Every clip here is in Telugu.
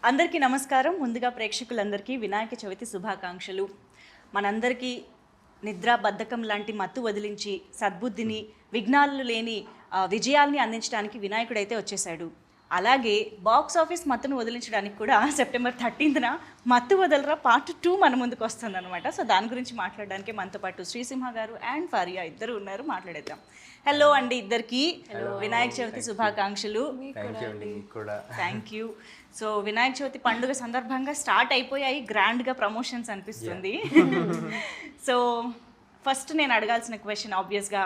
అందరికీ నమస్కారం. ముందుగా ప్రేక్షకులందరికీ వినాయక చవితి శుభాకాంక్షలు. మనందరికీ నిద్ర బద్ధకం లాంటి మత్తు వదిలించి సద్బుద్ధిని, విఘ్నాలు లేని విజయాల్ని అందించడానికి వినాయకుడైతే వచ్చేసాడు. అలాగే బాక్స్ ఆఫీస్ మత్తును వదిలించడానికి కూడా సెప్టెంబర్ 13న మత్తు వదలరా పార్ట్ 2 మన ముందుకు వస్తుంది అనమాట. సో దాని గురించి మాట్లాడడానికి మనతో పాటు శ్రీసింహ గారు అండ్ ఫారియా ఇద్దరు ఉన్నారు. మాట్లాడేద్దాం. హలో అండి ఇద్దరికి. వినాయక చవితి శుభాకాంక్షలు. Thank you. So Vinayaka Chavithi పండుగ సందర్భంగా స్టార్ట్ అయిపోయాయి గ్రాండ్గా ప్రమోషన్స్ అనిపిస్తుంది. సో ఫస్ట్ నేను అడగాల్సిన క్వశ్చన్ ఆబ్వియస్గా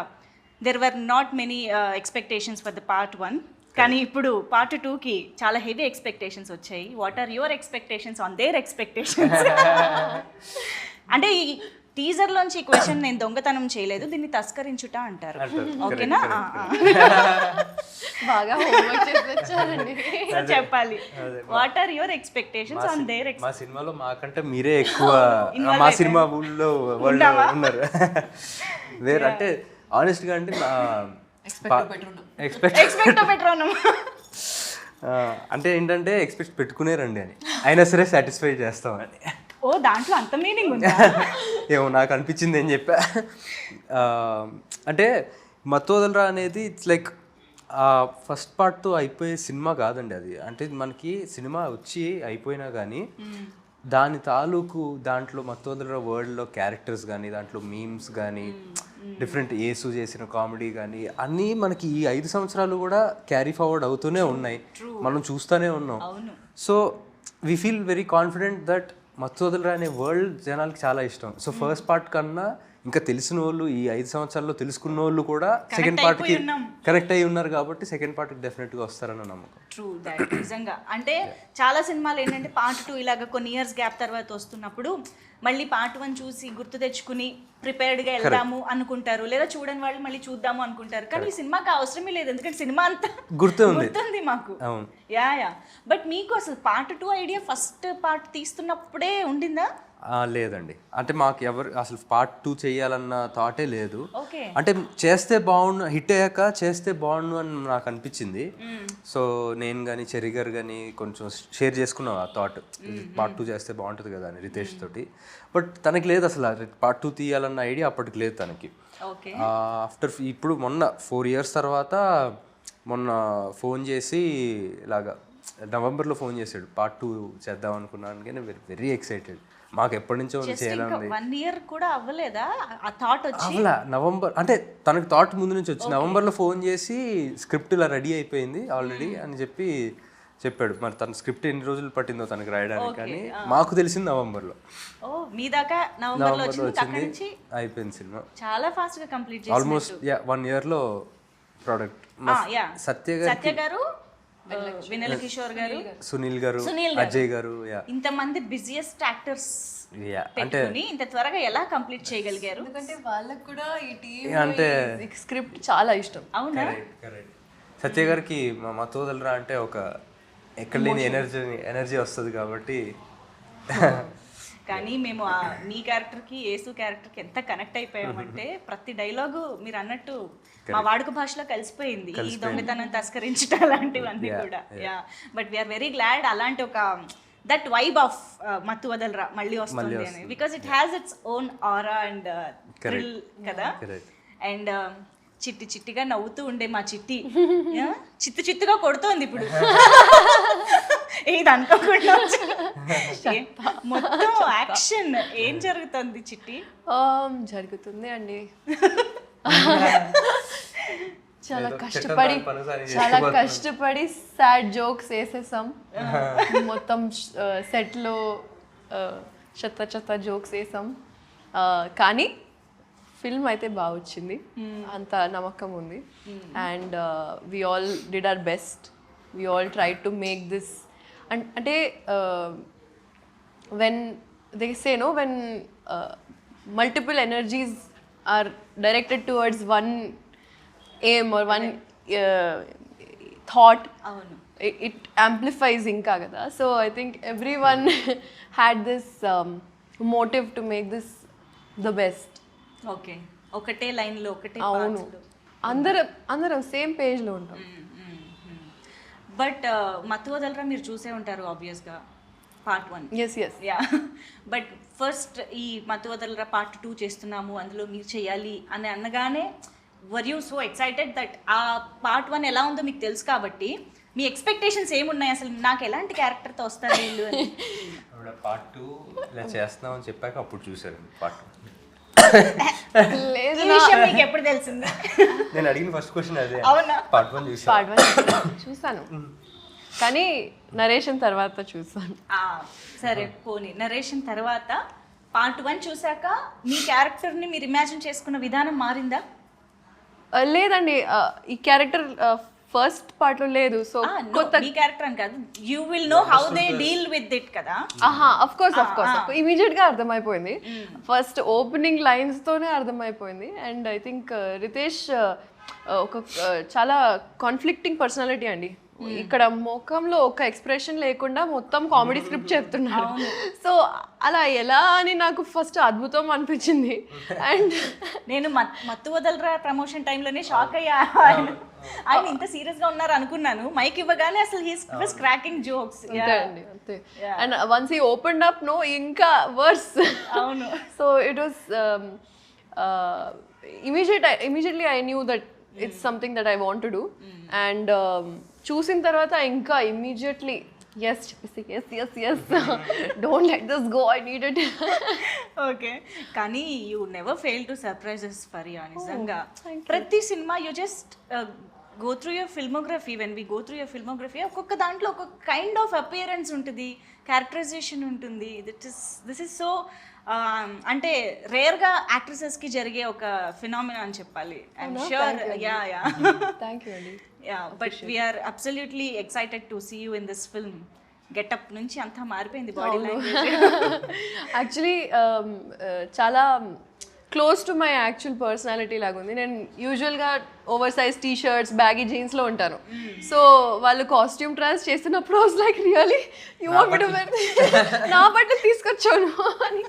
there were not many expectations for the part 1, కానీ ఇప్పుడు పార్ట్ 2కి చాలా హెవీ ఎక్స్పెక్టేషన్స్ వచ్చాయి. What are your expectations on their expectations? అంటే ఈ టీజర్లోంచి ఈ క్వశ్చన్ నేను దొంగతనం చేయలేదు, దీన్ని తస్కరించుట అంటారు. ఓకేనా? బాగా చెప్పాలి. What are your expectations on their? మా సినిమాలో మాకంటే మీరే ఎక్కువ మా సినిమా ఊళ్ళో వాళ్ళు ఉన్నారు. వేరే అంటే ఆనెస్ట్గా అంటే అంటే ఏంటంటే ఎక్స్పెక్ట్ పెట్టుకునేరండి అని, అయినా సరే సాటిస్ఫై చేస్తామని. ఓ దాంట్లో అంత మీనింగ్ ఉందా? ఏమో నాకు అనిపించింది ఏం చెప్పా. అంటే మత్తోదలరా అనేది ఇట్స్ లైక్ ఫస్ట్ పార్ట్తో అయిపోయే సినిమా కాదండి అది. అంటే మనకి సినిమా వచ్చి అయిపోయినా కానీ దాని తాలూకు దాంట్లో మత్తోదలరా వరల్డ్లో క్యారెక్టర్స్ కానీ, దాంట్లో మీమ్స్ కానీ, డిఫరెంట్ యేసు చేసిన కామెడీ కానీ అన్నీ మనకి ఈ 5 సంవత్సరాలు కూడా క్యారీ ఫార్వర్డ్ అవుతూనే ఉన్నాయి, మనం చూస్తూనే ఉన్నాం. So we feel very confident that Mathu Vadalara అనే వరల్డ్ జనాలకి చాలా ఇష్టం. సో ఫస్ట్ పార్ట్ కన్నా ఇంకా తెలిసిన వాళ్ళు, ఈ 5 సంవత్సరాల్లో తెలుసుకున్న వాళ్ళు కూడా సెకండ్ పార్ట్కి కనెక్ట్ అయ్యి ఉన్నారు కాబట్టి సెకండ్ పార్ట్కి డెఫినెట్గా వస్తారన్న నమ్మకం. True that. నిజంగా అంటే చాలా సినిమాలు ఏంటంటే పార్ట్ 2 ఇలాగ కొన్ని ఇయర్స్ గ్యాప్ తర్వాత వస్తున్నప్పుడు మళ్ళీ పార్ట్ 1 చూసి గుర్తు తెచ్చుకుని ప్రిపేర్డ్గా వెళ్దాము అనుకుంటారు, లేదా చూడని వాళ్ళు మళ్ళీ చూద్దాము అనుకుంటారు. కానీ ఈ సినిమాకి అవసరమే లేదు, ఎందుకంటే సినిమా అంతా గుర్తుంది మాకు. యా. బట్ మీకు అసలు పార్ట్ 2 ఐడియా ఫస్ట్ పార్ట్ తీస్తున్నప్పుడే ఉండిందా? లేదండి, అంటే మాకు ఎవరు అసలు పార్ట్ 2 చేయాలన్న థాటే లేదు. అంటే చేస్తే బాగుండు, హిట్ అయ్యాక చేస్తే బాగుండు అని నాకు అనిపించింది. సో నేను కానీ చెర్రీ గారు కానీ కొంచెం షేర్ చేసుకున్నాం ఆ థాట్, పార్ట్ 2 చేస్తే బాగుంటుంది కదా అని రితేష్ తోటి. బట్ తనకి లేదు అసలు పార్ట్ 2 తీయాలన్న ఐడియా అప్పటికి లేదు తనకి. ఆఫ్టర్ ఇప్పుడు మొన్న 4 years తర్వాత మొన్న ఫోన్ చేసి ఇలాగా నవంబర్లో ఫోన్ చేశాడు, పార్ట్ 2 చేద్దాం అనుకున్నాను. కానీ వెరీ ఎక్సైటెడ్. మాకు ఎప్పటి నుంచో చేయాలని. 1 year కూడా అవ్వలేదా ఆ థాట్ వచ్చి? అవ్వలా. నవంబర్ అంటే తనకి థాట్ ముందు నుంచి వచ్చి నవంబర్లో ఫోన్ చేసి స్క్రిప్ట్ ఇలా రెడీ అయిపోయింది ఆల్రెడీ అని చెప్పాడు. మరి తన స్క్రిప్ట్ ఎన్ని రోజులు పట్టిందో తనకి రాయడానికి, కానీ మాకు తెలిసింది నవంబర్లో. మీ దాకా నవంబర్లో వచ్చింది, అయిపోయింది సినిమా. చాలా ఫాస్ట్ గా కంప్లీట్ చేశారు. Almost 1 yearలో product. సత్య గారు, వినల్ కిషోర్ గారు, సునీల్ గారు, అజయ్ గారు, ఇంతమంది బిజియెస్ట్ యాక్టర్స్ అంటే ఇంత త్వరగా ఎలా కంప్లీట్ చేయగలిగారు? ఎందుకంటే వాళ్ళకి కూడా ఈ టీమ్ అంటే స్క్రిప్ట్ చాలా ఇష్టం. అవునా? సత్య గారికి మత్తోదలరా అంటే ఒక ఎక్కడ లేని ఎనర్జీ వస్తుంది కాబట్టి. కానీ మేము మీ క్యారెక్టర్కి యేసు క్యారెక్టర్కి ఎంత కనెక్ట్ అయిపోయామంటే ప్రతి డైలాగు మీరు అన్నట్టు మా వాడుక భాషలో కలిసిపోయింది. ఈ దొంగతనం తస్కరించడం అలాంటివన్నీ కూడా. బట్ వీఆర్ వెరీ గ్లాడ్ అలాంటి ఒక దట్ వైబ్ ఆఫ్ మత్తు వదలరా మళ్ళీ వస్తుంది అని, because it has its own aura and thrill కదా. అండ్ చిట్టి చిట్టిగా నవ్వుతూ ఉండే మా చిట్టి చిత్తుగా కొడుతోంది ఇప్పుడు. ఇది అనుకోకుండా మొత్తం యాక్షన్ ఏం జరుగుతుంది చిట్టి? జరుగుతుంది అండి, చాలా కష్టపడి సాడ్ జోక్స్ వేసేసాం. మొత్తం సెట్లో చెత్త జోక్స్ వేసాం, కానీ ఫిల్మ్ అయితే బాగా వచ్చింది, అంత నమ్మకం ఉంది. And we all did our best, we all try to make this. అంటే when they say no, when multiple energies are directed towards one aim or one thought, it amplifies inka kada. So I think everyone had this motive to make this the best. Okay, ఒకటే లైన్ లో ఒకటే అవును, అందరం సేమ్ పేజ్ లో ఉంటాం. బట్ మత్తు వదలరా మీరు చూసే ఉంటారు ఆబ్వియస్గా part 1. Yes yes yeah but first ఈ మత్తు వదలరా పార్ట్ 2 చేస్తున్నాము అందులో మీరు చేయాలి అని అనగానే were you so excited that ఆ పార్ట్ 1 ఎలా ఉందో మీకు తెలుసు కాబట్టి మీ ఎక్స్పెక్టేషన్స్ ఏమున్నాయి అసలు నాకు ఎలాంటి క్యారెక్టర్తో వస్తారు వీళ్ళు అని? పార్ట్ 2 ఇలా చేస్తున్నామని చెప్పాక అప్పుడు చూసారు పార్ట్ 2. లేదు ఈ విషయం మీకు ఎప్పుడు తెలిసింది? నేను అడిగిన ఫస్ట్ క్వశ్చన్ అదే. అవునా? పార్ట్ 1 చూసాను. పార్ట్ 1 చూసాను కానీ నరేషన్ తర్వాత చూసాను. సరే పోనీ నరేషన్ తర్వాత పార్ట్ 1 చూసాక మీ క్యారెక్టర్ని మీరు ఇమాజిన్ చేసుకున్న విధానం మారిందా? లేదండి ఈ క్యారెక్టర్ ఫస్ట్ పార్ట్ లో లేదు. సో కొత్త మీ క్యారెక్టర్ అని కాదు, you will know how they deal with it కదా. అఫ్ కోర్స్ ఇమీడియట్ గా అర్థమైపోయింది. ఫస్ట్ ఓపెనింగ్ లైన్స్ తోనే అర్థమైపోయింది. అండ్ ఐ థింక్ రితేష్ ఒక చాలా కాన్ఫ్లిక్టింగ్ పర్సనాలిటీ అండి. ఇక్కడ ముఖంలో ఒక ఎక్స్ప్రెషన్ లేకుండా మొత్తం కామెడీ స్క్రిప్ట్ చెప్తున్నారు. సో అలా ఎలా అని నాకు ఫస్ట్ అద్భుతం అనిపించింది. అండ్ నేను మత్తు వదలరా ప్రమోషన్ టైంలోనే షాక్ అయ్యా, ఆయన ఇంత సీరియస్ గా ఉన్నారు అనుకున్నాను. మైక్ ఇవ్వగానే అసలు హీస్ వాస్ క్రాకింగ్ జోక్స్. అంతే అండి అంతే. And once he opened up no ఇంకా వర్స్. అవును. So it was immediately I knew that it's something that I want to do. And చూసిన తర్వాత ఇంకా ఇమ్మీడియట్లీ ఎస్ చెప్పేసి yes don't let this go, I need it. Okay, కానీ you never fail to surprises Faria. నిజంగా ప్రతి సినిమా you just go through your filmography. When we go through your filmography ఒక్కొక్క దాంట్లో ఒక్కొక్క కైండ్ ఆఫ్ అపియరెన్స్ ఉంటుంది, క్యారెక్టరైజేషన్ ఉంటుంది. దిస్ ఇస్ సో అంటే రేర్గా యాక్ట్రెసెస్కి జరిగే ఒక ఫినామినా అని చెప్పాలి. I'm sure. Yeah thank you అండి. But we're absolutely excited to see you in this film. Getup నుంచి అంతా మారిపోయింది బాడీ లాంగ్వేజ్. యాక్చువల్లీ చాలా close to my actual personality లాగా ఉంది. నేను యూజువల్గా over size T shirts baggy జీన్స్లో ఉంటాను. సో వాళ్ళు కాస్ట్యూమ్ ట్రయల్స్ చేస్తున్నప్పుడు was like really you want me to wear, నా బట్టలు తీసుకొచ్చాను అని.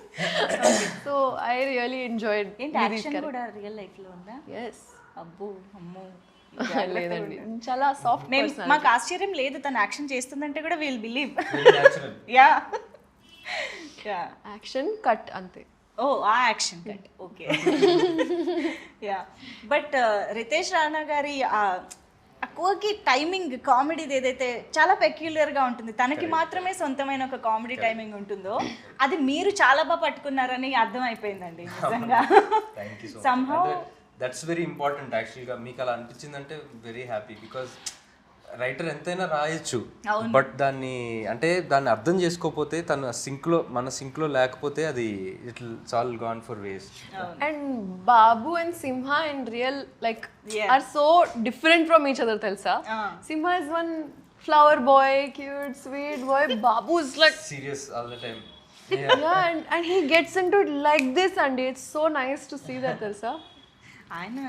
So I really enjoyed. ఏంటి యాక్షన్ కూడా రియల్ లైఫ్లో ఉందా? ఎస్. అబ్బో అమ్మో. లేదండి, చాలా సాఫ్ట్. మాకు ఆశ్చర్యం లేదు తను యాక్షన్ చేస్తుందంటే కూడా will believe. Yeah action cut అంతే. ఓ ఆ action cut, okay. Yeah but Ritesh Rana గారి అక్కువకి టైమింగ్ కామెడీది ఏదైతే చాలా పెక్యులర్గా ఉంటుంది, తనకి మాత్రమే సొంతమైన ఒక కామెడీ టైమింగ్ ఉంటుందో అది మీరు చాలా బాగా పట్టుకున్నారని అర్థమైపోయిందండి నిజంగా. సంహౌ దట్స్ వెరీ ఇంపార్టెంట్ యాక్చువల్గా. మీకు అలా అనిపించిందంటే వెరీ హ్యాపీ. బికాజ్ రైటర్ ఎంతైనా రాయొచ్చు, బట్ దాన్ని అర్థం చేసుకోకపోతే మన సింక్లో లేకపోతే అది it's all gone for waste. And Babu and Simha in real like are so different from each other తెలుసా. Simha is one flower boy, cute sweet boy. Babu is like serious all the time. and he gets into it like this and it's so nice to see that తెలుసా. ఆయన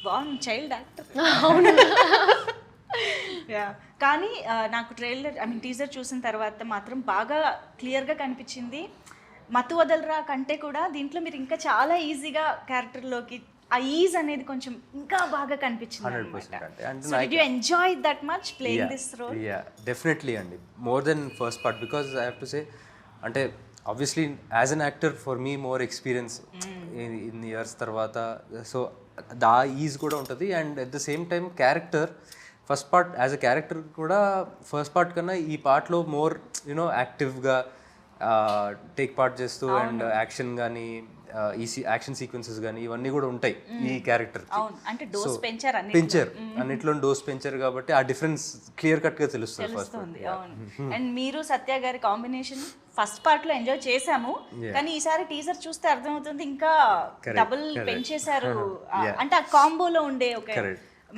బాగుంది చైల్డ్ యాక్టర్. యా కానీ నాకు ట్రైలర్ టీజర్ చూసిన తర్వాత మాత్రం బాగా క్లియర్గా కనిపించింది మత్తు వదలరా కంటే కూడా దీంట్లో మీరు ఇంకా చాలా ఈజీగా క్యారెక్టర్లోకి ఆ ఈజ్ అనేది కొంచెం ఇంకా బాగా కనిపించింది. So did you enjoy that much playing this role? Yeah definitely అండి, more than first part. Because I have to say అంటే obviously as an actor for me more experience in years తర్వాత సో దా ఈజ్ కూడా ఉంటుంది. And at the same time character first part as a character కూడా ఫస్ట్ పార్ట్ కన్నా ఈ పార్ట్లో మోర్ యూనో యాక్టివ్గా టేక్ పార్ట్ చేస్తూ అండ్ యాక్షన్ కానీ యాక్షన్ సీక్వెన్సెస్ కానీ ఇవన్నీ కూడా ఉంటాయి ఈ క్యారెక్టర్. పెంచారు అన్నిట్లో డోస్ పెంచారు కాబట్టి ఆ డిఫరెన్స్ క్లియర్ కట్ గా తెలుస్తుంది ఫస్ట్. అండ్ మీరు సత్య గారి కాంబినేషన్ ఫస్ట్ పార్ట్ లో ఎంజాయ్ చేసాము, కానీ ఈసారి టీజర్ చూస్తే అర్థమవుతుంది ఇంకా డబుల్ పెంచేశారు. అంటే ఆ కాంబోలో ఉండే ఒక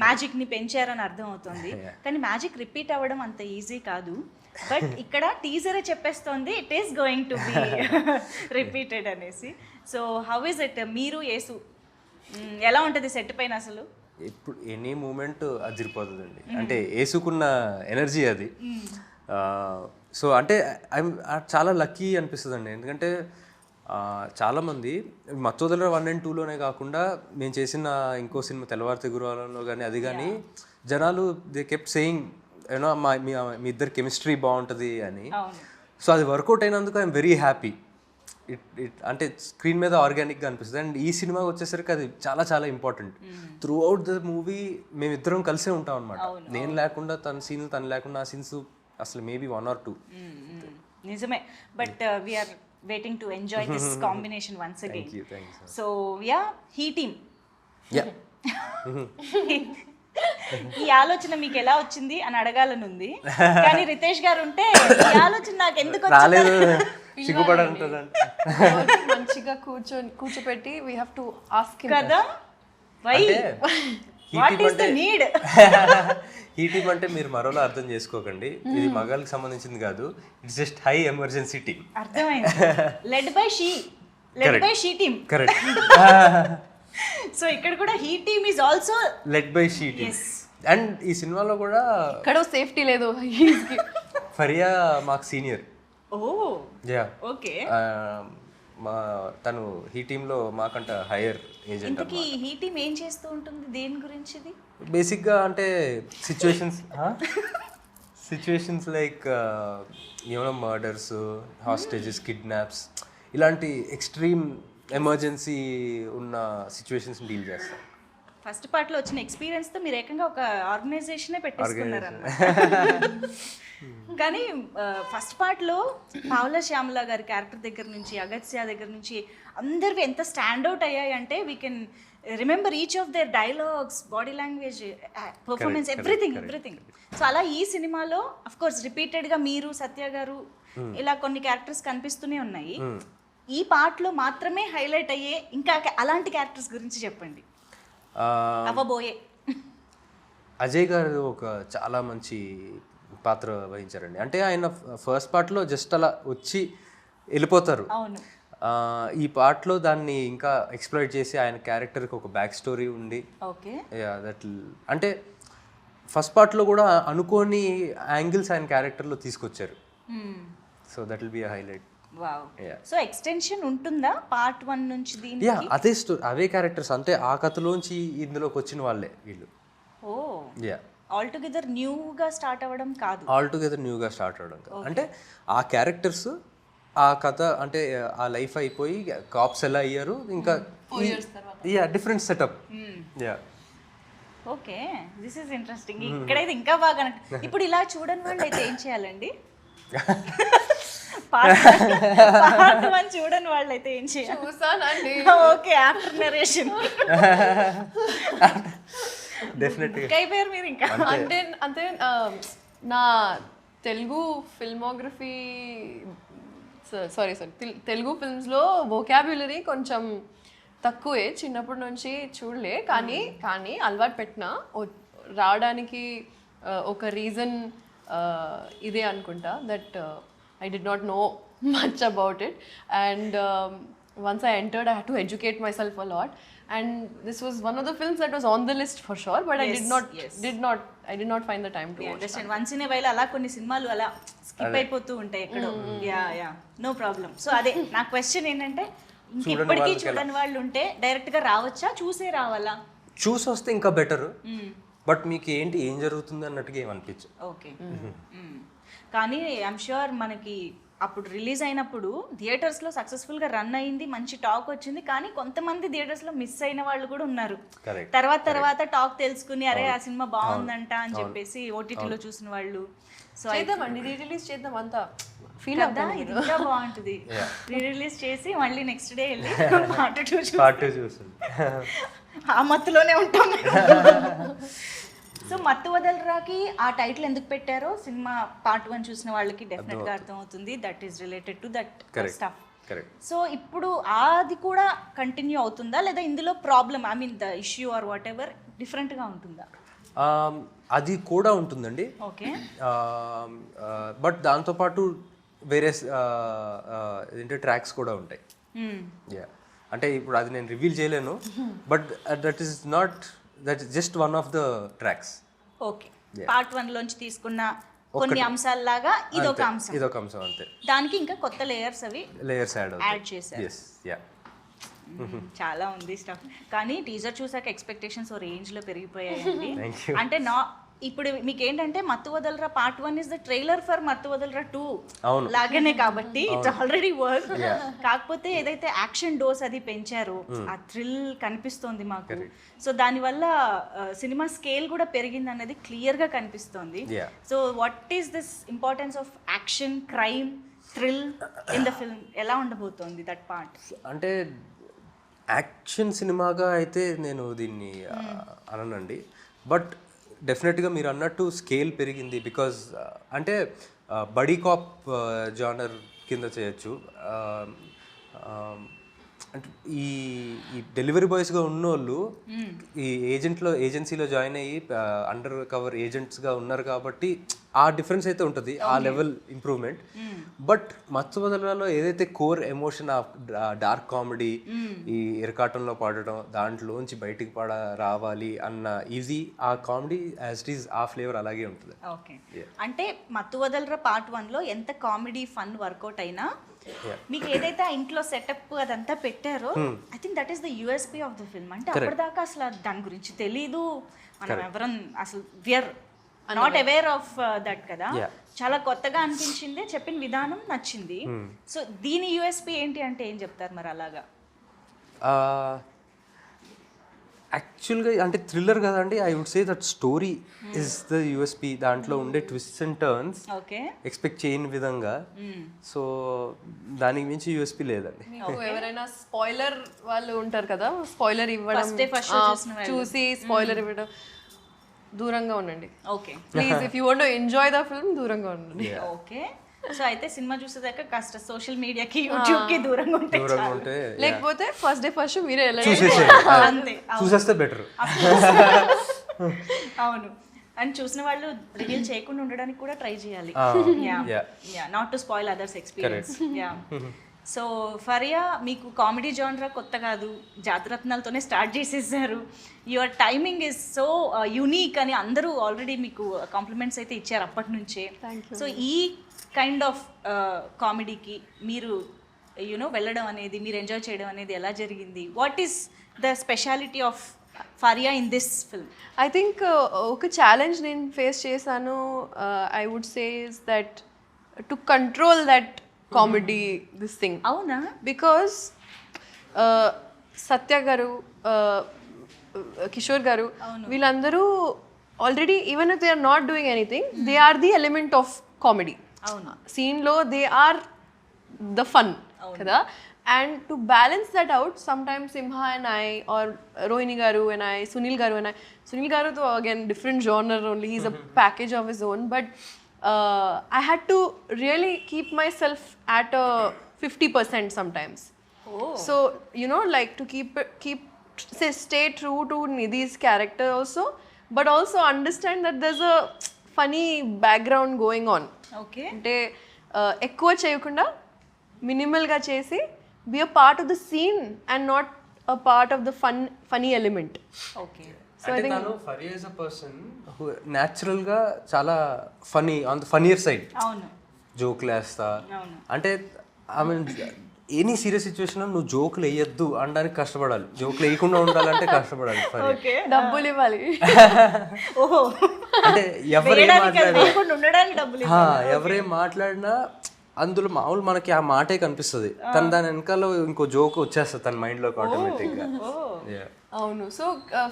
మ్యాజిక్ ని పెంచారని అర్థం అవుతుంది. కానీ మ్యాజిక్ రిపీట్ అవ్వడం అంత ఈజీ కాదు. బట్ ఇక్కడ టీజరే చెప్పేస్తోంది it is going to be repeated అనేసి. So how is it? మీరు యేసు ఎలా ఉంటుంది సెట్ పైన అసలు? ఇప్పుడు ఎనీ మూమెంట్ అదిరిపోతుందండి. అంటే యేసుకున్న ఎనర్జీ అది. సో అంటే చాలా లక్కీ అనిపిస్తుంది అండి. ఎందుకంటే చాలామంది మత్తు వదలరా 1 and 2లోనే కాకుండా మేము చేసిన ఇంకో సినిమా తెల్లవారితే గురువారంలో కానీ అది కానీ జనాలు దే కెప్ట్ సేయింగ్ యూనో మీ ఇద్దరు కెమిస్ట్రీ బాగుంటుంది అని. అవును. సో అది వర్కౌట్ అయినందుకు ఐఎమ్ వెరీ హ్యాపీ. అంటే స్క్రీన్ మీద ఆర్గానిక్గా అనిపిస్తుంది. అండ్ ఈ సినిమాకి వచ్చేసరికి అది చాలా చాలా important. Through out the movie మేమిద్దరం కలిసే ఉంటాం అనమాట. నేను లేకుండా తన సీన్లు, తను లేకుండా ఆ సీన్స్ అసలు మేబీ 1 or 2. నిజమే. But we are waiting to enjoy this combination once again. Thank you. So yeah, he team, ఈ ఆలోచన మీకు ఎలా వచ్చింది అని అడగాలని ఉంది, కానీ రితేష్ గారు ఉంటే ఈ ఆలోచన నాకు ఎందుకు రాలేదు, సిగ్గుపడంటుందంటే మంచిగా కూర్చోపెట్టి వీ హ్యావ్ టు ఆస్క్ కదా, why what is the need. ఈ టీమ్ అంటే మీరు మరోలా అర్థం చేసుకోకండి, ఇది మగాళ్ళకి సంబంధించింది కాదు. It's just high emergency team. అర్థమైంది. Led by she team. Correct. So ఇక్కడ కూడా he team is also led by she team. And ఈ సినిమాలో కూడా ఇక్కడ సేఫ్టీ లేదు. ఫరియా మాకు సీనియర్. ఓ యా, ఓకే. తను ఈ టీంలో మాకంట హైయర్ ఏజెంట్. ఇంతకీ హీ టీమ్ ఏం చేస్తూ ఉంటుంది, దేని గురించి ఇది? బేసిక్గా అంటే సిచ్యువేషన్స్ లైక్ ఏమైనా మర్డర్స్, హాస్టేజెస్, కిడ్నాప్స్, ఇలాంటి ఎక్స్ట్రీమ్ ఎమర్జెన్సీ ఉన్న సిచ్యువేషన్స్ డీల్ చేస్తాం. ఫస్ట్ పార్ట్లో వచ్చిన ఎక్స్పీరియన్స్తో మీరు ఏకంగా ఒక ఆర్గనైజేషనే పెట్టేసుకున్నారు అన్నమాట. కానీ ఫస్ట్ పార్ట్లో పావుల శ్యామల గారి క్యారెక్టర్ దగ్గర నుంచి, అగత్య దగ్గర నుంచి అందరివి ఎంత స్టాండ్అవుట్ అయ్యాయి అంటే we can remember each of their dialogues, body language, performance, everything. So అలా ఈ సినిమాలో అఫ్ కోర్స్ రిపీటెడ్గా మీరు, సత్య గారు, ఇలా కొన్ని క్యారెక్టర్స్ కనిపిస్తూనే ఉన్నాయి. ఈ పార్ట్లో మాత్రమే హైలైట్ అయ్యే ఇంకా అలాంటి క్యారెక్టర్స్ గురించి చెప్పండి. అవ్వబోయే అజయ్ గారు ఒక చాలా మంచి పాత్ర వహించారండి. అంటే ఆయన ఫస్ట్ పార్ట్లో జస్ట్ అలా వచ్చి వెళ్ళిపోతారు. అవును. ఈ పార్ట్లో దాన్ని ఇంకా ఎక్స్ప్లోర్ చేసి ఆయన క్యారెక్టర్కి ఒక బ్యాక్ స్టోరీ ఉండి, ఓకే, దట్ అంటే ఫస్ట్ పార్ట్లో కూడా అనుకోని యాంగిల్స్ ఆయన క్యారెక్టర్లో తీసుకొచ్చారు. So that will be a highlight. Wow. So extension ఉంటుందా పార్ట్ 1 నుంచి దీనికి? యా, అదే స్టోరీ, అవే క్యారెక్టర్స్. అంటే ఆ కథలోంచి ఇందులోకి వచ్చిన వాళ్ళే వీళ్ళు. ఓ యా, ఆల్ టుగెదర్ న్యూగా స్టార్ట్ అవ్వడం కాదు. ఆల్ టుగెదర్ న్యూగా స్టార్ట్ అవ్వడం కాదు. అంటే ఆ క్యారెక్టర్స్, ఆ కథ, అంటే ఆ లైఫ్ అయిపోయి కాప్స్ ఎలా అయ్యారు, ఇంకా yeah different setup. Yeah, okay, this is interesting. ఇక్కడైతే ఇంకా బాగా ఇప్పుడు ఇలా చూడని వాళ్ళు అయితే ఏం చేయాలండి? పార్ట్ 1 చూడని వాళ్ళు అయితే ఏం చేయాలి? చూసానండి. ఓకే, ఆఫ్టర్ నరేషన్ డెఫినెట్గా అయిపోయారు మీరు ఇంకా. అంటే నా తెలుగు ఫిల్మోగ్రఫీ, సారీ తెలుగు ఫిల్మ్స్లో వొకాబ్యులరీ కొంచెం తక్కువే, చిన్నప్పటి నుంచి చూడలే. కానీ అలవాటు పెట్టిన రావడానికి ఒక రీజన్ ఇదే అనుకుంటా, that I did not know much about it, and once I entered I had to educate myself a lot, and this was one of the films that was on the list for sure, but I did not find the time to watch. Understand. Once in a while అలా కొన్ని సినిమాలు అలా స్కిప్ అయిపోతూ ఉంటాయి ఎక్కడో. Yeah, no problem. సో అదే నా క్వశ్చన్ ఏంటంటే, ఇంకెప్పటికీ చూడని వాళ్ళు ఉంటే డైరెక్ట్గా రావచ్చా, చూసే రావాలా? చూసి వస్తే ఇంకా బెటర్, బట్ మీకు ఏంటి ఏం జరుగుతుంది అన్నట్టుగా ఏమనిపించు. ఓకే. కానీ ఐఎమ్ ష్యూర్ మనకి అప్పుడు రిలీజ్ అయినప్పుడు థియేటర్స్లో సక్సెస్ఫుల్గా రన్ అయింది, మంచి టాక్ వచ్చింది. కానీ కొంతమంది థియేటర్స్లో మిస్ అయిన వాళ్ళు కూడా ఉన్నారు. తర్వాత టాక్ తెలుసుకుని అరే ఆ సినిమా బాగుందంట అని చెప్పేసి ఓటీటీలో చూసిన వాళ్ళు. సో చేద్దామండి, రీ-రిలీజ్ చేద్దాం, అంతా ఫీల్ అవుతా. ఇది ఇంకా బాగుంటుంది. రీ-రిలీజ్ చేసి మళ్ళీ నెక్స్ట్ డే వెళ్ళి పార్ట్ 2 చూస్తుంది. ఆ మత్తులోనే ఉంటాం. సో మత్తు వదలరాకి ఆ టైటిల్ ఎందుకు పెట్టారో సినిమా పార్ట్ 1 చూసిన వాళ్ళకి డెఫినెట్ గా అర్థం అవుతుంది. That is related to that stuff. So ఇప్పుడు అది కూడా కంటిన్యూ అవుతుందా, లేదా ఇందులో problem, I mean the issue or what ever different గా ఉంటుందా? అది కూడా ఉంటుందండి. ఓకే. బట్ దాంతోపాటు వేరే ఏంటంటే ట్రాక్స్ కూడా ఉంటాయి. యా, అంటే ఇప్పుడు అది నేను రివీల్ చేయలేను, but that is just one of the tracks. Okay. Part 1 లోంచి తీసుకున్న కొన్ని అంశాలలాగా ఇదొక అంశం అంతే. దానికి ఇంకా కొత్త లేయర్స్ యాడ్ చేశారు. yes yeah. చాలా ఉంది స్టఫ్. కానీ టీజర్ చూసాక ఎక్స్పెక్టేషన్స్ ఓ రేంజ్ లో పెరిగిపోయాయండి. అంటే ఇప్పుడు మీకు ఏంటంటే మత్తు వదలరా part 1 is the trailer for మత్తు వదలరా 2 అవును. లాగానే కాబట్టి ఇట్స్ ఆల్రెడీ వర్క్. కాకపోతే ఏదైతే యాక్షన్ డోస్ అది పెంచారో ఆ థ్రిల్ కనిపిస్తోంది మాకు. సో దానివల్ల సినిమా స్కేల్ కూడా పెరిగింది అన్నది క్లియర్ గా కనిపిస్తోంది. So what is this importance of action, crime, thrill in the film ఎలా ఉండబోతోంది దట్ పార్ట్? అంటే యాక్షన్ సినిమాగా అయితే నేను దీన్ని అననండి, బట్ డెఫినెట్గా మీరు అన్నట్టు స్కేల్ పెరిగింది. బికాజ్ అంటే బడీ కాప్ జానర్ కింద చేయొచ్చు. అంటే ఈ డెలివరీ బాయ్స్గా ఉన్నోళ్ళు ఈ ఏజెన్సీలో జాయిన్ అయ్యి అండర్ కవర్ ఏజెంట్స్గా ఉన్నారు కాబట్టి ఆ డిఫరెన్స్ అయితే ఉంటుంది, ఆ లెవెల్ ఇంప్రూవ్మెంట్. బట్ మత్తు వదలరాలో ఏదైతే core emotion of dark comedy, ఈ ఎరకాటంలో పాడటం, దాంట్లోంచి బయటికి రావాలి అన్న ఈజీ ఆ కామెడీ యాజ్ ఇట్ ఈస్ ఆ ఫ్లేవర్ అలాగే ఉంటుంది. ఓకే, అంటే మత్తు వదలరా పార్ట్ 1లో ఎంత కామెడీ ఫన్ వర్కౌట్ అయినా మీకు ఏదైతే ఆ ఇంట్లో సెటప్ అదంతా పెట్టారో I think that is the USP of the film. అంటే అప్పటిదాకా అసలు దాని గురించి తెలీదు, మనం ఎవరం అసలు we are not aware of that కదా. చాలా కొత్తగా అనిపించింది, చెప్పిన విధానం నచ్చింది. సో దీని యూఎస్పీ ఏంటి అంటే ఏం చెప్తారు మరి అలాగా? యాక్చువల్గా అంటే థ్రిల్లర్ కదండి, I would say that story is the USP. దాంట్లో ఉండే ట్విస్ట్స్ అండ్ టర్న్స్ ఎక్స్పెక్ట్ చేయని విధంగా. సో దానికి మించి యూఎస్పీ లేదండి. మీకు ఎవరైనా స్పాయిలర్ వాళ్ళు ఉంటారు కదా, స్పాయిలర్ ఇవ్వడం, చూసి స్పాయిలర్ ఇవ్వడం, దూరంగా ఉండండి. Okay please, if you want to enjoy the film దూరంగా ఉండండి. ఓకే, సో అయితే సినిమా చూసేదాకా కాస్త సోషల్ మీడియాకి, యూట్యూబ్ కి దూరంగా ఉంటే, లేకపోతే ఫస్ట్ డే ఫస్ట్ మీరే అంతే చూసేస్తే బెటర్. అవును, అండ్ చూసిన వాళ్ళు రివీల్ చేయకుండా ఉండడానికి కూడా ట్రై చేయాలి, not to spoil others experience. So Faria, మీకు కామెడీ జానరా కొత్త కాదు, జాతిరత్నాలతోనే స్టార్ట్ చేసేసారు. Your timing is so unique అని అందరూ ఆల్రెడీ మీకు కాంప్లిమెంట్స్ అయితే ఇచ్చారు అప్పటి నుంచే. సో ఈ కైండ్ ఆఫ్ కామెడీకి మీరు యూనో వెళ్ళడం అనేది, మీరు ఎంజాయ్ చేయడం అనేది ఎలా జరిగింది? What is the speciality of Faria in this film? I think ఒక ఛాలెంజ్ నేను ఫేస్ చేశాను, I would say is that to control that comedy this thing. అవునా? బికాస్ సత్య గారు, కిషోర్ గారు, వీళ్ళందరూ already even if they are not doing anything, they are the element of comedy. సీన్లో దే ఆర్ ద ఫన్ కదా. And to balance that out, sometimes Simha and I, or Rohini గారు అండ్ ఐ, సునీల్ గారు అండ్ ఐ, సునీల్ గారు తో again different genre only, he's a package of his own, but I had to really keep myself at a 50% sometimes. So you know, like to stay true to Nidhi's character also, but also understand that there's a funny background going on. Okay, అంటే ఎక్కువ చేయకుండా మినిమల్ గా చేసి be a part of the scene and not a part of the funny element. Okay. అంటే తను Faria is a person who natural గా చాలా funny, on the funnier side. అవును, జోకులు వేస్తా, అంటే I mean any serious situation నువ్వు జోకులు వేయొద్దు అనడానికి కష్టపడాలి, జోకులు వేయకుండా ఉండాలంటే కష్టపడాలి. డబ్బులు ఇవ్వాలి. అంటే ఎవరేం మాట్లాడినా అందులో మామూలు మనకి ఆ మాటే కనిపిస్తుంది, తను దాని వెనకాల ఇంకో జోక్ వచ్చేస్తుంది తన మైండ్ లోకి ఆటోమేటిక్ గా. అవును, సో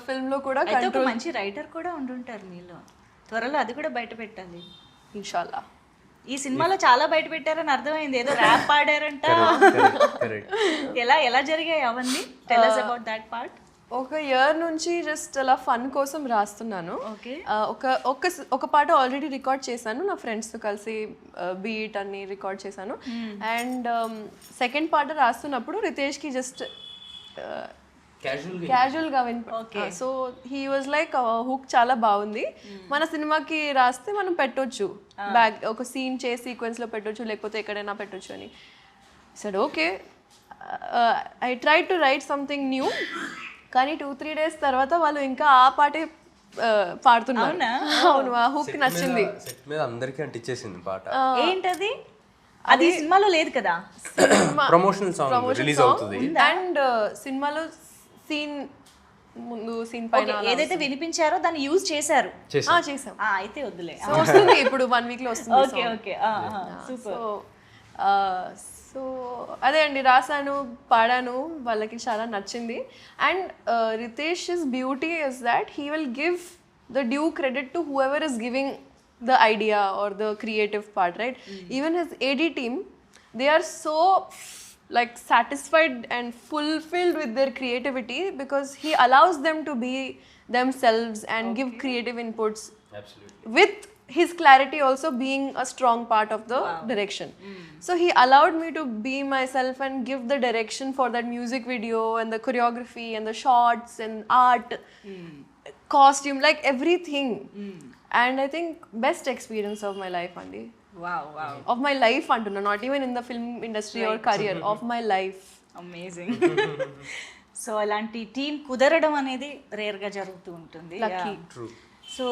ఫిల్మ్ లో కూడా ఒక మంచి రైటర్ కూడా ఉండుంటారు మీలో, త్వరలో అది కూడా బయట పెట్టాలి ఇన్షాల్లా. ఈ సినిమాలో చాలా బయట పెట్టారని అర్థమైంది, ఏదో ర్యాప్ పాడారంట. ఎలా జరిగాయి అవన్నీ? Tell us about that part. ఒక ఇయర్ నుంచి జస్ట్ అలా ఫన్ కోసం రాస్తున్నాను. ఒక పాట ఆల్రెడీ రికార్డ్ చేశాను, నా ఫ్రెండ్స్తో కలిసి బీట్ అన్ని రికార్డ్ చేశాను. అండ్ సెకండ్ పాట రాస్తున్నప్పుడు రితేష్కి జస్ట్ క్యాజువల్గా so he was like hook చాలా బాగుంది, మన సినిమాకి రాస్తే మనం పెట్టొచ్చు, ఒక సీన్ చేసి సీక్వెన్స్లో పెట్టొచ్చు, లేకపోతే ఎక్కడైనా పెట్టొచ్చు అని. Said okay, I try to write something new. కానీ 2-3 days తర్వాత వాళ్ళు ఇంకా ఆ పాటే పాడుతున్నారు. అవును, ఆ హుక్ నచ్చింది. సెట్ మీద అందరికీ అంటించేసింది పాట. ఏంటది? అది సినిమాలో లేదు కదా, ప్రమోషనల్ సాంగ్ రిలీజ్ అవుతుంది. అండ్ సినిమాలో సీన్ ముందు సీన్ పైన Okay, ఏదైతే వినిపించారో దాన్ని యూజ్ చేశారు. చేసాం. అయితే వద్దులే. సో వస్తుంది ఇప్పుడు 1 week లో వస్తుంది. Okay okay super. సో అదే అండి, రాసాను, పాడాను, వాళ్ళకి చాలా నచ్చింది. అండ్ రితేష్'s beauty is that he will give the due credit to whoever is giving the idea or the creative part, right? Even his AD team, they are so like satisfied and fulfilled with their creativity because he allows them to be themselves and give creative inputs. Absolutely. With his clarity also being a strong part of the direction. So he allowed me to be myself and give the direction for that music video and the choreography and the shots and art, costume, like everything. And I think best experience of my life, Andy. Wow wow. Of my life, Antuna, not even in the film industry or career, of my life. Amazing. So అలాంటి టీం కుదరడం అనేది రేర్గా జరుగుతూ ఉంటుంది. Lucky. True. సో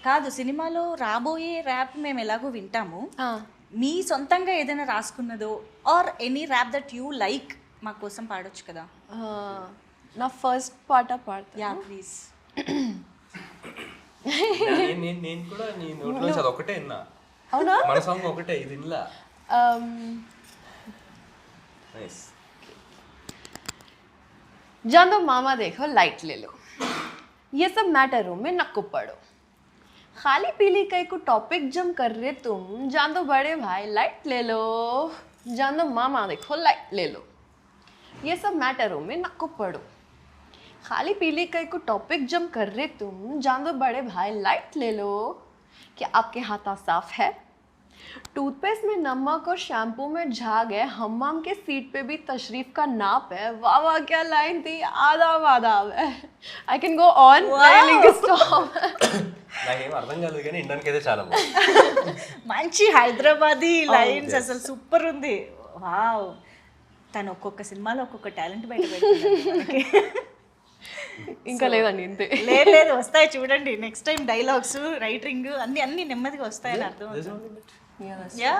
కాదు, సినిమాలో రాబోయే ర్యాప్ మేము ఎలాగో వింటాము, మీ సొంతంగా ఏదైనా రాసుకున్నదో or any rap that you like మా కోసం పాడొచ్చు కదా? నా ఫస్ట్ పాట పాడతా. Yeah please. నేను కూడా నీ నోట్లో అది ఒకటే విన్నా. అవునా? మన సాంగ్ ఒకటే, ఇది వినలా. నైస్. जान दो मामा देखो लाइट ले लो, ये सब मैटरों में नक्को पड़ो, खाली पीली कई को टॉपिक जम कर रहे तुम, जान दो बड़े भाई लाइट ले लो, जान दो मामा देखो लाइट ले लो, ये सब मैटरों में नक्को पड़ो, खाली पीली कई को टॉपिक जम कर रहे तुम, जान दो बड़े भाई लाइट ले लो, क्या आपके हाथा साफ है? टूथपेस्ट में नमक और शैम्पू में झाग है, हम्माम के सीट पे भी तशरीफ का नाप है, वाह वाह क्या लाइन थी, आदाब आदाब है. I can go on. Stop. నాకేం అర్థం కాదు కానీ ఇండానికి అయితే చాలా బాగుంది. మంచి హైదరాబాదీ లైన్స్, అసలు సూపర్ ఉంది. వావ్. తను ఒక్కొక్క సినిమాలో ఒక్కొక్క టాలెంట్ బయట పెడుతుంది. ఇంకా లేదండి ఇంతే. లేదు లేదు, వస్తాయి చూడండి. నెక్స్ట్ టైం డైలాగ్స్, రైటింగ్ అన్ని నెమ్మదిగా వస్తాయని అర్థం. Yeah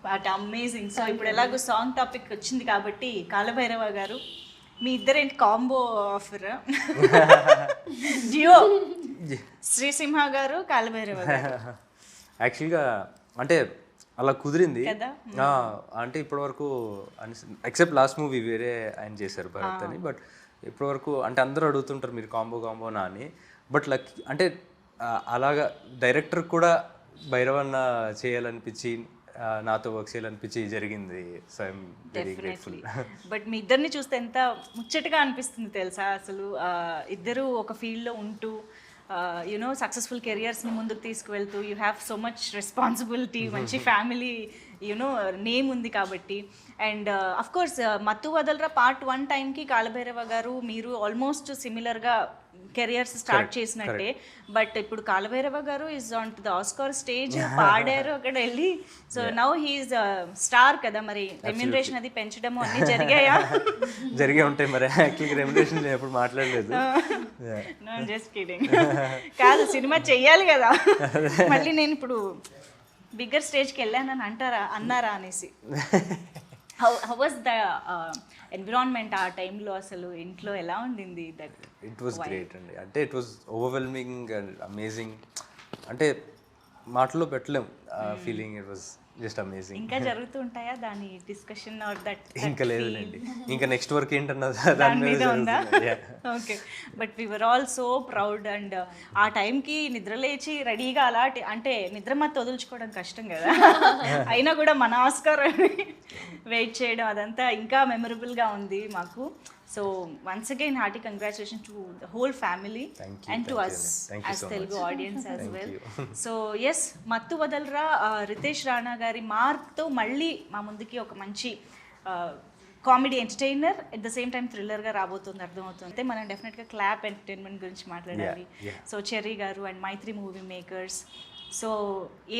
but amazing. సో ఇప్పుడు ఎలాగో సాంగ్ టాపిక్ వచ్చింది కాబట్టి, కాలభైరవ గారు మీ ఇద్దరేంటి కాంబో ఆఫర్? జియో శ్రీసింహ గారు, కాలభైరవ గారు. యాక్చువల్గా అంటే అలా కుదిరింది కదా? అంటే ఇప్పటివరకు ఎక్సెప్ట్ లాస్ట్ మూవీ వేరే ఆయన చేశారు భరత్ అని, బట్ ఇప్పటివరకు అంటే అందరూ అడుగుతుంటారు మీరు కాంబోనా అని. బట్ లక్కీ అంటే అలాగా డైరెక్టర్ కూడా భైరవన్న చేయాలనిపించి, నాతో వర్క్ చేయాలనిపించి జరిగింది. So I'm very grateful. But మీ ఇద్దరిని చూస్తే ఎంత ముచ్చటగా అనిపిస్తుంది తెలుసా అసలు. ఇద్దరు ఒక ఫీల్డ్లో ఉంటూ యునో సక్సెస్ఫుల్ కెరియర్స్ని ముందుకు తీసుకువెళ్తూ, you have so much responsibility, మంచి ఫ్యామిలీ యునో నేమ్ ఉంది కాబట్టి. అండ్ అఫ్ కోర్స్ మత్తు వదలరా పార్ట్ 1 టైంకి కాలభైరవ గారు మీరు ఆల్మోస్ట్ సిమిలర్గా కెరియర్స్ స్టార్ట్ చేసినట్టే. బట్ ఇప్పుడు కాలభైరవ గారు is on to the Oscar stage, పాడారు అక్కడ వెళ్ళి. సో నౌ హీఈస్ స్టార్ కదా, మరి రెమ్యునరేషన్ అది పెంచడము అన్ని జరిగాయా? జరిగే ఉంటాయి మరి. యాక్చువల్గా రెమ్యునరేషన్ నేను ఎప్పుడు మాట్లాడలేదు. No just kidding. కాదు, సినిమా చెయ్యాలి కదా, మళ్ళీ నేను ఇప్పుడు బిగ్గర్ స్టేజ్కి వెళ్ళానని అన్నారా అనేసి. హౌ వాజ్ ద ఎన్విరాన్మెంట్ ఆ టైంలో? అసలు ఇంట్లో ఎలా ఉండింది? దట్ ఇట్ వాస్ గ్రేట్ అండి. అంటే it was overwhelming and amazing. అంటే మాటల్లో పెట్టలేం feeling. It was just amazing. ఇంకా జరుగుతూ ఉంటాయా దాని డిస్కషన్ ఆర్ దట్? ఇంకా లేదులేండి, ఇంకా నెక్స్ట్ వర్క్ ఏంటన్నది దాని మీద ఉందా? Okay. But we were all so proud. And ఆ టైంకి నిద్ర లేచి రెడీగా అలాంటి, అంటే నిద్ర మత్తు వదులుచుకోవడం కష్టం కదా, అయినా కూడా మన ఆస్కార్ వెయిట్ చేయడం అదంతా ఇంకా మెమరబుల్గా ఉంది మాకు. So once again hearty congratulation to the whole family and to us as Telugu audience as well. So yes, Mathu Vadalara Riteish Rana గారి మార్క్తో మళ్ళీ మా ముందుకి ఒక మంచి comedy entertainer at the same time థ్రిల్లర్గా రాబోతుంది, అర్థమవుతుంది. మనం డెఫినెట్గా క్లాప్ ఎంటర్టైన్మెంట్ గురించి మాట్లాడాలి. సో చెర్రీ గారు and Mythri movie makers. So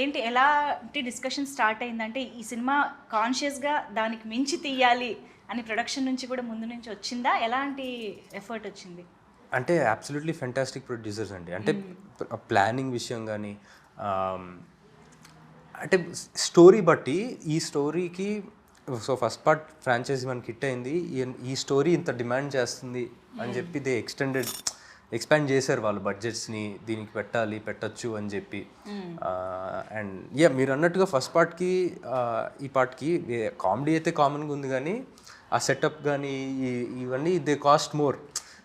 ఏంటి, ఎలాంటి డిస్కషన్ స్టార్ట్ అయిందంటే ఈ సినిమా కాన్షియస్గా దానికి మించి తీయాలి అని ప్రొడక్షన్ నుంచి కూడా ముందు నుంచి వచ్చిందా? ఎలాంటి ఎఫర్ట్ వచ్చింది? అంటే అబ్సల్యూట్లీ ఫెంటాస్టిక్ ప్రొడ్యూసర్స్ అండి. అంటే ప్లానింగ్ విషయం కానీ, అంటే స్టోరీ బట్టి ఈ స్టోరీకి సో ఫస్ట్ పార్ట్ ఫ్రాంచైజీ మనకి హిట్ అయింది, ఈ స్టోరీ ఇంత డిమాండ్ చేస్తుంది అని చెప్పి దే ఎక్స్పాండ్ చేశారు వాళ్ళు బడ్జెట్స్ని, దీనికి పెట్టచ్చు అని చెప్పి. అండ్ మీరు అన్నట్టుగా ఫస్ట్ పార్ట్కి ఈ పార్ట్కి కామెడీ అయితే కామన్గా ఉంది, కానీ ఆ సెటప్ కానీ ఇవన్నీ దే కాస్ట్ మోర్.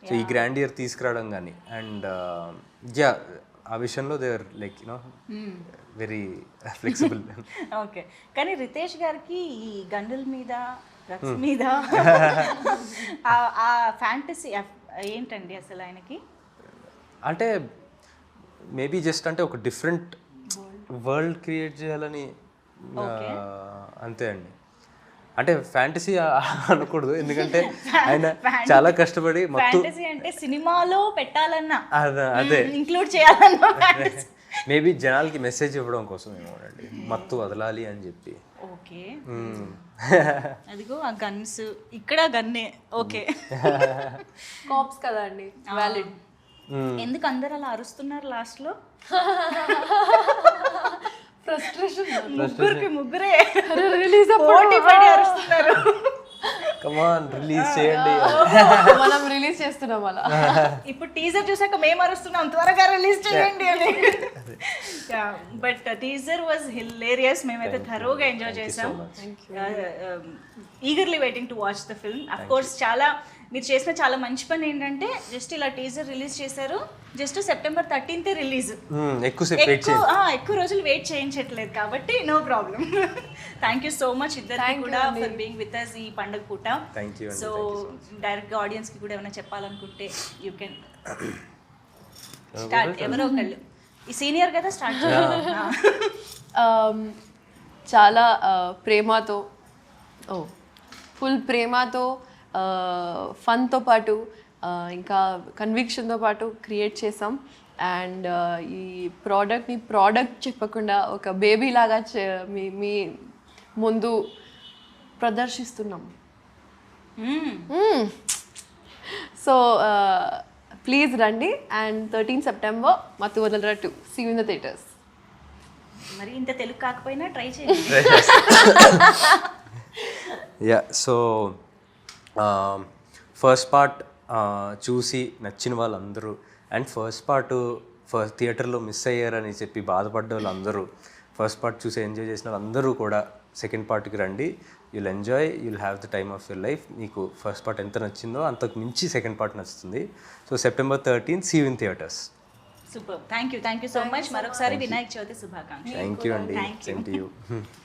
సో ఈ గ్రాండియర్ తీసుకురావడం కానీ అండ్ ఆ విషయంలో they are like very flexible. Okay, కానీ రితేష్ గారికి ఈ గండుల మీద డ్రగ్స్ మీద ఆ ఫ్యాంటసీ ఏంటండి అసలు ఆయనకి? అంటే మేబీ జస్ట్ అంటే ఒక డిఫరెంట్ వరల్డ్ క్రియేట్ చేయాలని అంతే అండి. అంటే ఫ్యాంటసీ అనకూడదు, ఎందుకంటే ఆయన చాలా కష్టపడి ఫ్యాంటసీ అంటే సినిమాలో పెట్టాలన్నా అదే ఇంక్లూడ్ చేయాలన్నా మేబీ జనాలకి మెసేజ్ ఇవ్వడం కోసం ఏమోనండి, మత్తు వదలాలి అని చెప్పి. ఓకే, అదిగో ఆ గన్స్, ఇక్కడ గన్నే. ఓకే, కాప్స్ కదా అండి, వ్యాలిడ్. ఎందుకు అందరు అలా అరుస్తున్నారు లాస్ట్ లో? ఫ్రస్ట్రేషన్, ముగ్గురే రిలీజ్ పోటీ పడి అరుస్తున్నారు. కమాన్ రిలీజ్ చేయండి. మనం రిలీజ్ చేస్తున్నాం అలా. ఇప్పుడు టీజర్ చూసాక మేము అరుస్తున్నాం త్వరగా రిలీజ్ చేయండి అని. బట్ టీజర్ వాజ్ హిలేరియస్, మేమైతే థరోగా ఎంజాయ్ చేసాం. Eagerly waiting to watch the film. Of course చాలా మీరు చేసిన చాలా మంచి పని ఏంటంటే జస్ట్ ఇలా టీజర్ రిలీజ్ చేశారు, జస్ట్ సెప్టెంబర్ 13th రిలీజ్. ఎక్కువ రోజులు వెయిట్ చేయించట్లేదు కాబట్టి no problem. Thank you so much ఇద్దరికి కూడా ఫర్ బీయింగ్ విత్ అస్ ఈ పండుగ పూట. సో డైరెక్ట్గా ఆడియన్స్కి కూడా ఏమైనా చెప్పాలనుకుంటే యూ కెన్ స్టార్ట్. ఎవరో ఒకళ్ళు, ఈ సీనియర్ కదా, స్టార్ట్ చేయాలి. చాలా ప్రేమతో, ఫుల్ ప్రేమతో, ఫన్తో పాటు ఇంకా కన్విక్షన్తో పాటు క్రియేట్ చేసాం. అండ్ ఈ ప్రోడక్ట్ చెప్పకుండా ఒక బేబీ లాగా మీ ముందు ప్రదర్శిస్తున్నాం. సో ప్లీజ్ రండి. And 13 September Mathu Vadalara 2, see you in the theatres. మరి ఇంత తెలుగు కాకపోయినా ట్రై చేయండి. సో ఫస్ట్ పార్ట్ చూసి నచ్చిన వాళ్ళందరూ అండ్ ఫస్ట్ థియేటర్లో మిస్ అయ్యారని చెప్పి బాధపడ్డ వాళ్ళందరూ, ఫస్ట్ పార్ట్ చూసి ఎంజాయ్ చేసిన వాళ్ళందరూ కూడా సెకండ్ పార్ట్కి రండి. You'll enjoy, you'll have the time of your life. మీకు ఫస్ట్ పార్ట్ ఎంత నచ్చిందో అంతకు మించి సెకండ్ పార్ట్ నచ్చుతుంది. So September 13th, see you in theatres. Super, thank you so much. మరొకసారి వినాయక చవితి శుభాకాంక్షలు. థ్యాంక్ యూ అండి. Same to you.